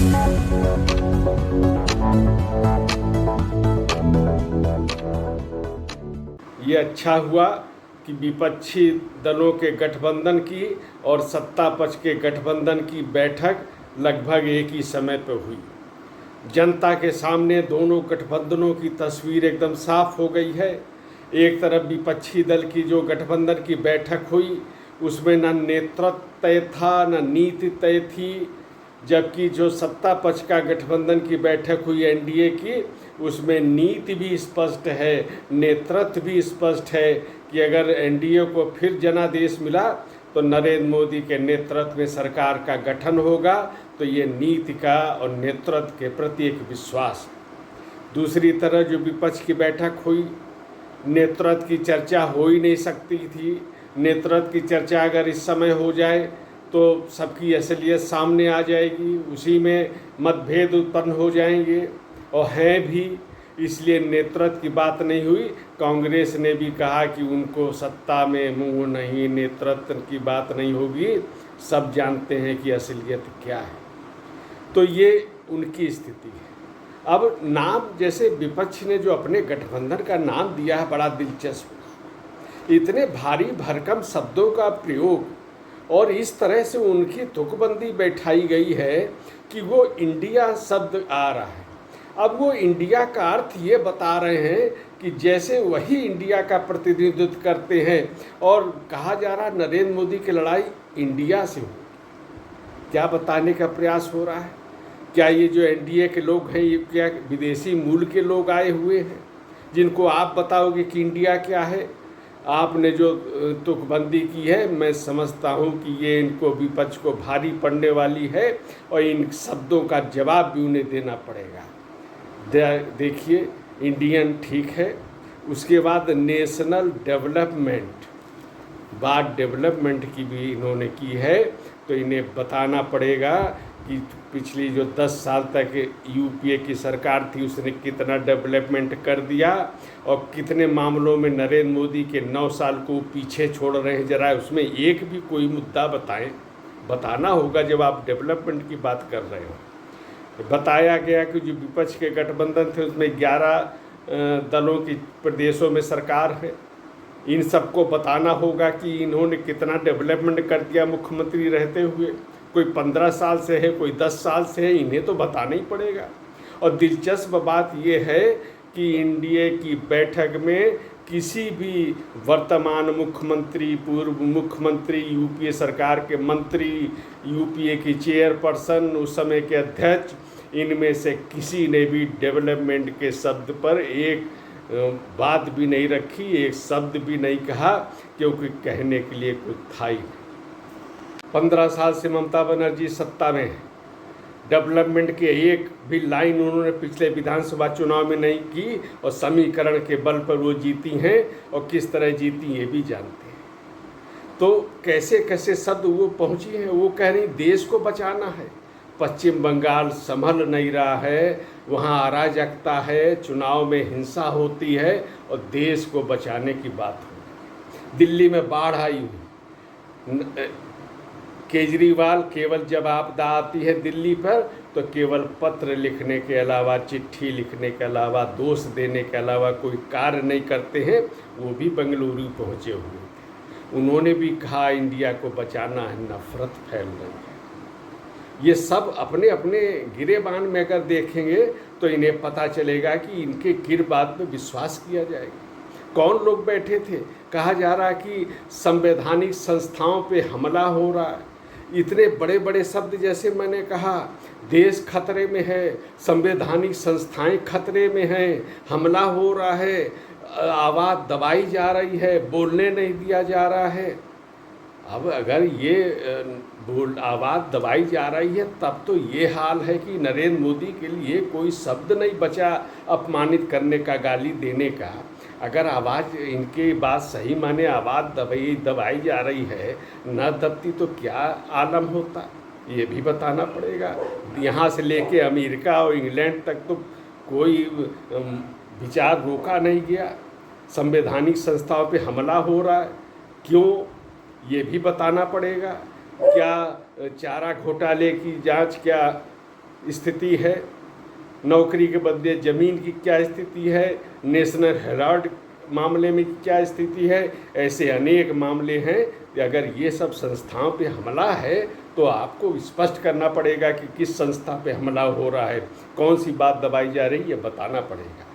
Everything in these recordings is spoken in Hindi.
ये अच्छा हुआ कि विपक्षी दलों के गठबंधन की और सत्ता पक्ष के गठबंधन की बैठक लगभग एक ही समय पर हुई। जनता के सामने दोनों गठबंधनों की तस्वीर एकदम साफ हो गई है। एक तरफ विपक्षी दल की जो गठबंधन की बैठक हुई उसमें न नेतृत्व तय था न नीति तय थी, जबकि जो सत्ता पक्ष का गठबंधन की बैठक हुई एनडीए की, उसमें नीति भी स्पष्ट है, नेतृत्व भी स्पष्ट है कि अगर एनडीए को फिर जनादेश मिला तो नरेंद्र मोदी के नेतृत्व में सरकार का गठन होगा। तो ये नीति का और नेतृत्व के प्रति एक विश्वास। दूसरी तरफ जो विपक्ष की बैठक हुई, नेतृत्व की चर्चा हो ही नहीं सकती थी। नेतृत्व की चर्चा अगर इस समय हो जाए तो सबकी असलियत सामने आ जाएगी, उसी में मतभेद उत्पन्न हो जाएंगे और हैं भी, इसलिए नेतृत्व की बात नहीं हुई। कांग्रेस ने भी कहा कि उनको सत्ता में मुंह नहीं, नेतृत्व की बात नहीं होगी, सब जानते हैं कि असलियत क्या है। तो ये उनकी स्थिति है। अब नाम, जैसे विपक्ष ने जो अपने गठबंधन का नाम दिया है, बड़ा दिलचस्प, इतने भारी भरकम शब्दों का प्रयोग और इस तरह से उनकी तुकबंदी बैठाई गई है कि वो इंडिया शब्द आ रहा है। अब वो इंडिया का अर्थ ये बता रहे हैं कि जैसे वही इंडिया का प्रतिनिधित्व करते हैं और कहा जा रहा है नरेंद्र मोदी की लड़ाई इंडिया से हो। क्या बताने का प्रयास हो रहा है? क्या ये जो एनडीए के लोग हैं ये क्या विदेशी मूल के लोग आए हुए हैं जिनको आप बताओगे कि इंडिया क्या है? आपने जो तुकबंदी की है, मैं समझता हूँ कि ये इनको विपक्ष को भारी पड़ने वाली है और इन शब्दों का जवाब भी उन्हें देना पड़ेगा। देखिए, इंडियन ठीक है, उसके बाद नेशनल डेवलपमेंट, बात डेवलपमेंट की भी इन्होंने की है। तो इन्हें बताना पड़ेगा कि पिछली जो 10 साल तक यूपीए की सरकार थी उसने कितना डेवलपमेंट कर दिया और कितने मामलों में नरेंद्र मोदी के 9 साल को पीछे छोड़ रहे हैं। जरा उसमें एक भी कोई मुद्दा बताएं, बताना होगा जब आप डेवलपमेंट की बात कर रहे हो। बताया गया कि जो विपक्ष के गठबंधन थे उसमें 11 दलों की प्रदेशों में सरकार है। इन सबको बताना होगा कि इन्होंने कितना डेवलपमेंट कर दिया मुख्यमंत्री रहते हुए। कोई 15 साल से है, कोई 10 साल से है, इन्हें तो बताना ही पड़ेगा। और दिलचस्प बात यह है कि एनडीए की बैठक में किसी भी वर्तमान मुख्यमंत्री, पूर्व मुख्यमंत्री, यूपीए सरकार के मंत्री, यूपीए की चेयरपर्सन, उस समय के अध्यक्ष, इनमें से किसी ने भी डेवलपमेंट के शब्द पर एक बात भी नहीं रखी, एक शब्द भी नहीं कहा, क्योंकि कहने के लिए कुछ था ही। 15 साल से ममता बनर्जी सत्ता में है, डेवलपमेंट के एक भी लाइन उन्होंने पिछले विधानसभा चुनाव में नहीं की और समीकरण के बल पर वो जीती हैं और किस तरह जीती ये भी जानते हैं। तो कैसे कैसे शब्द वो पहुँची हैं। वो कह रही देश को बचाना है, पश्चिम बंगाल संभल नहीं रहा है, वहाँ अराजकता है, चुनाव में हिंसा होती है और देश को बचाने की बात हो। दिल्ली में बाढ़ आई हुई, केजरीवाल केवल जब आपदा आती है दिल्ली पर तो केवल पत्र लिखने के अलावा, चिट्ठी लिखने के अलावा, दोष देने के अलावा कोई कार्य नहीं करते हैं। वो भी बेंगलुरु पहुँचे हुए थे, उन्होंने भी कहा इंडिया को बचाना है, नफरत फैल रही है। ये सब अपने अपने गिरेबान में अगर देखेंगे तो इन्हें पता चलेगा कि इनके गिर बात में विश्वास किया जाएगा। कौन लोग बैठे थे? कहा जा रहा है कि संवैधानिक संस्थाओं पे हमला हो रहा है। इतने बड़े बड़े शब्द, जैसे मैंने कहा, देश खतरे में है, संवैधानिक संस्थाएं खतरे में हैं, हमला हो रहा है, आवाज़ दबाई जा रही है, बोलने नहीं दिया जा रहा है। अब अगर ये आवाज़ दबाई जा रही है तब तो ये हाल है कि नरेंद्र मोदी के लिए कोई शब्द नहीं बचा अपमानित करने का, गाली देने का। अगर आवाज़, इनकी बात सही माने आवाज़ दबाई जा रही है, न दबती तो क्या आलम होता, ये भी बताना पड़ेगा। यहाँ से लेके अमेरिका और इंग्लैंड तक तो कोई विचार रोका नहीं गया। संवैधानिक संस्थाओं पे हमला हो रहा है, क्यों, ये भी बताना पड़ेगा। क्या चारा घोटाले की जांच क्या स्थिति है, नौकरी के बदले ज़मीन की क्या स्थिति है, नेशनल हेराल्ड मामले में क्या स्थिति है, ऐसे अनेक मामले हैं कि अगर ये सब संस्थाओं पे हमला है तो आपको स्पष्ट करना पड़ेगा कि किस संस्था पे हमला हो रहा है, कौन सी बात दबाई जा रही है, बताना पड़ेगा।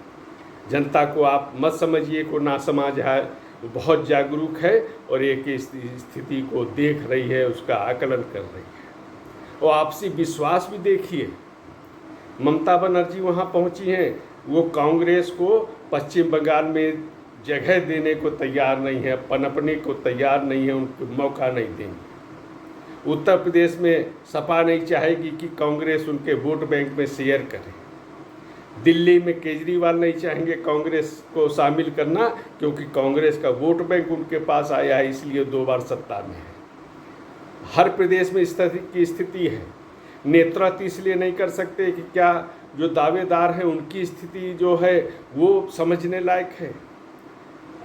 जनता को आप मत समझिए को ना समझ है, बहुत जागरूक है और एक स्थिति को देख रही है, उसका आकलन कर रही है। और आपसी विश्वास भी देखिए, ममता बनर्जी वहाँ पहुँची हैं, वो कांग्रेस को पश्चिम बंगाल में जगह देने को तैयार नहीं है, पनपने को तैयार नहीं है, उनको मौका नहीं देंगे। उत्तर प्रदेश में सपा नहीं चाहेगी कि कांग्रेस उनके वोट बैंक में शेयर करे। दिल्ली में केजरीवाल नहीं चाहेंगे कांग्रेस को शामिल करना, क्योंकि कांग्रेस का वोट बैंक उनके पास आया है, इसलिए 2 बार सत्ता में है। हर प्रदेश में इस तरह की स्थिति है। नेतृत्व इसलिए नहीं कर सकते कि क्या जो दावेदार हैं उनकी स्थिति जो है वो समझने लायक है।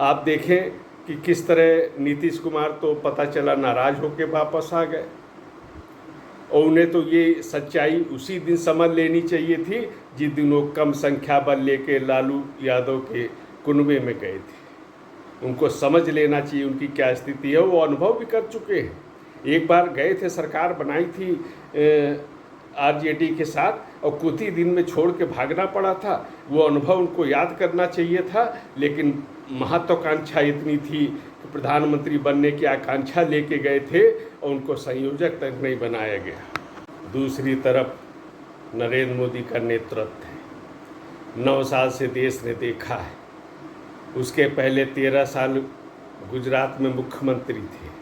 आप देखें कि किस तरह नीतीश कुमार तो पता चला नाराज़ होकर वापस आ गए, और उन्हें तो ये सच्चाई उसी दिन समझ लेनी चाहिए थी जिस दिन वो कम संख्या बल लेके लालू यादव के कुनबे में गए थे। उनको समझ लेना चाहिए उनकी क्या स्थिति है, वो अनुभव भी कर चुके हैं। एक बार गए थे, सरकार बनाई थी आरजेडी के साथ, और कुछ ही दिन में छोड़ के भागना पड़ा था। वो अनुभव उनको याद करना चाहिए था, लेकिन महत्वाकांक्षा इतनी थी कि प्रधानमंत्री बनने की आकांक्षा लेके गए थे और उनको संयोजक तक नहीं बनाया गया। दूसरी तरफ नरेंद्र मोदी का नेतृत्व है। 9 साल से देश ने देखा है, उसके पहले 13 साल गुजरात में मुख्यमंत्री थे।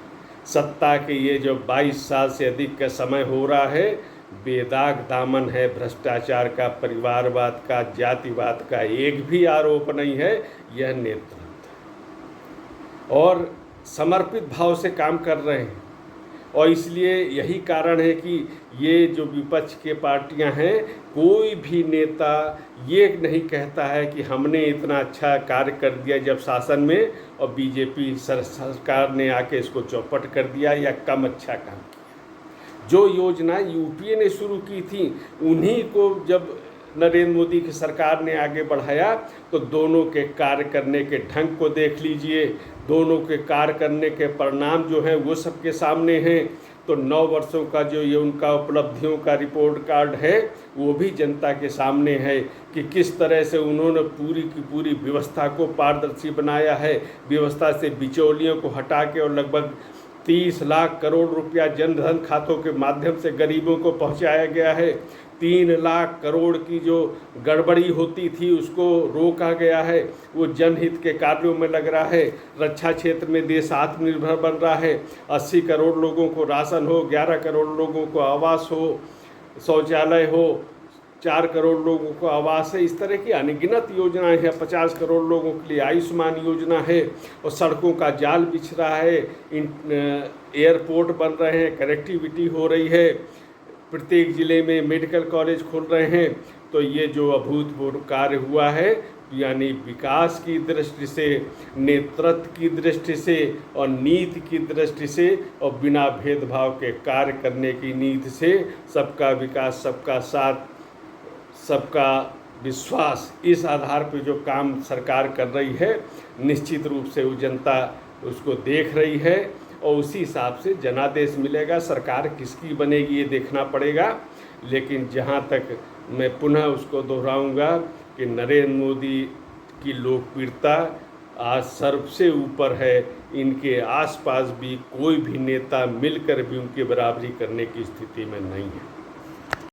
सत्ता के ये जो 22 साल से अधिक का समय हो रहा है, बेदाग दामन है भ्रष्टाचार का, परिवारवाद का, जातिवाद का, एक भी आरोप नहीं है। यह नेतृत्व और समर्पित भाव से काम कर रहे हैं, और इसलिए यही कारण है कि ये जो विपक्ष के पार्टियां हैं, कोई भी नेता ये नहीं कहता है कि हमने इतना अच्छा कार्य कर दिया जब शासन में, और बीजेपी सरकार ने आके इसको चौपट कर दिया या कम अच्छा काम किया। जो योजना यूपीए ने शुरू की थी, उन्हीं को जब नरेंद्र मोदी की सरकार ने आगे बढ़ाया, तो दोनों के कार्य करने के ढंग को देख लीजिए, दोनों के कार्य करने के परिणाम जो हैं वो सबके सामने हैं। तो 9 वर्षों का जो ये उनका उपलब्धियों का रिपोर्ट कार्ड है, वो भी जनता के सामने है कि किस तरह से उन्होंने पूरी की पूरी व्यवस्था को पारदर्शी बनाया है। व्यवस्था से बिचौलियों को हटा के और लगभग 30 लाख करोड़ रुपया जनधन खातों के माध्यम से गरीबों को पहुंचाया गया है। 3 लाख करोड़ की जो गड़बड़ी होती थी उसको रोका गया है, वो जनहित के कार्यों में लग रहा है। रक्षा क्षेत्र में देश आत्मनिर्भर बन रहा है। 80 करोड़ लोगों को राशन हो, 11 करोड़ लोगों को आवास हो, शौचालय हो, 4 करोड़ लोगों को आवास है। इस तरह की अनगिनत योजनाएं हैं। 50 करोड़ लोगों के लिए आयुष्मान योजना है, और सड़कों का जाल बिछ रहा है, एयरपोर्ट बन रहे हैं, कनेक्टिविटी हो रही है, प्रत्येक ज़िले में मेडिकल कॉलेज खोल रहे हैं। तो ये जो अभूतपूर्व कार्य हुआ है, यानी विकास की दृष्टि से, नेतृत्व की दृष्टि से और नीति की दृष्टि से, और बिना भेदभाव के कार्य करने की नीति से, सबका विकास, सबका साथ, सबका विश्वास, इस आधार पर जो काम सरकार कर रही है, निश्चित रूप से वो जनता उसको देख रही है, और उसी हिसाब से जनादेश मिलेगा। सरकार किसकी बनेगी ये देखना पड़ेगा। लेकिन जहाँ तक मैं पुनः उसको दोहराऊंगा कि नरेंद्र मोदी की लोकप्रियता आज सबसे ऊपर है। इनके आसपास भी कोई भी नेता मिलकर भी उनकी बराबरी करने की स्थिति में नहीं है।